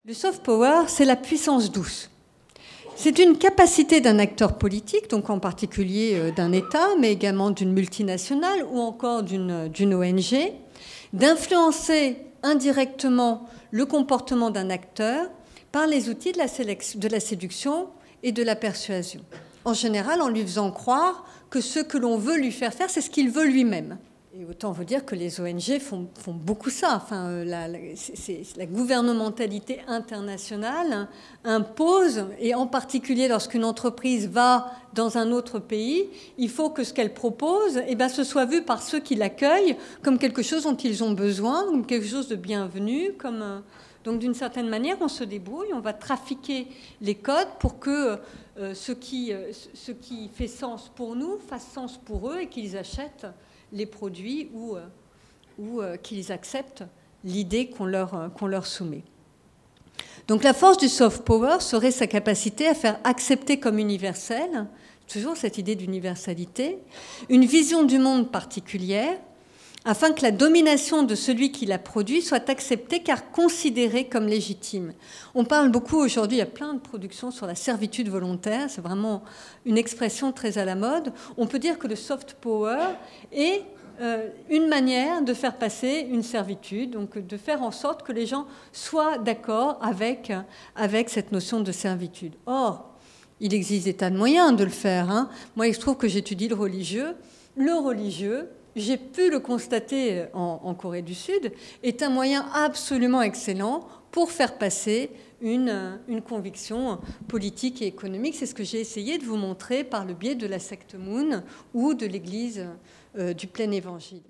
Le soft power, c'est la puissance douce. C'est une capacité d'un acteur politique, donc en particulier d'un État, mais également d'une multinationale ou encore d'une ONG, d'influencer indirectement le comportement d'un acteur par les outils de la séduction et de la persuasion. En général, en lui faisant croire que ce que l'on veut lui faire faire, c'est ce qu'il veut lui-même. Et autant vous dire que les ONG font beaucoup ça. Enfin, la gouvernementalité internationale impose, et en particulier lorsqu'une entreprise va dans un autre pays, il faut que ce qu'elle propose ce soit vu par ceux qui l'accueillent comme quelque chose dont ils ont besoin, comme quelque chose de bienvenu. Donc d'une certaine manière, on se débrouille, on va trafiquer les codes pour que ce qui fait sens pour nous fasse sens pour eux et qu'ils achètent les produits ou qu'ils acceptent l'idée qu'on leur soumet. Donc la force du soft power serait sa capacité à faire accepter comme universelle, toujours cette idée d'universalité, une vision du monde particulière, afin que la domination de celui qui la produit soit acceptée car considérée comme légitime. On parle beaucoup aujourd'hui, il y a plein de productions sur la servitude volontaire, c'est vraiment une expression très à la mode. On peut dire que le soft power est une manière de faire passer une servitude, donc de faire en sorte que les gens soient d'accord avec cette notion de servitude. Or, il existe des tas de moyens de le faire. Moi, il se trouve que j'étudie le religieux. Le religieux, j'ai pu le constater en Corée du Sud, est un moyen absolument excellent pour faire passer une conviction politique et économique. C'est ce que j'ai essayé de vous montrer par le biais de la secte Moon ou de l'Église du plein évangile.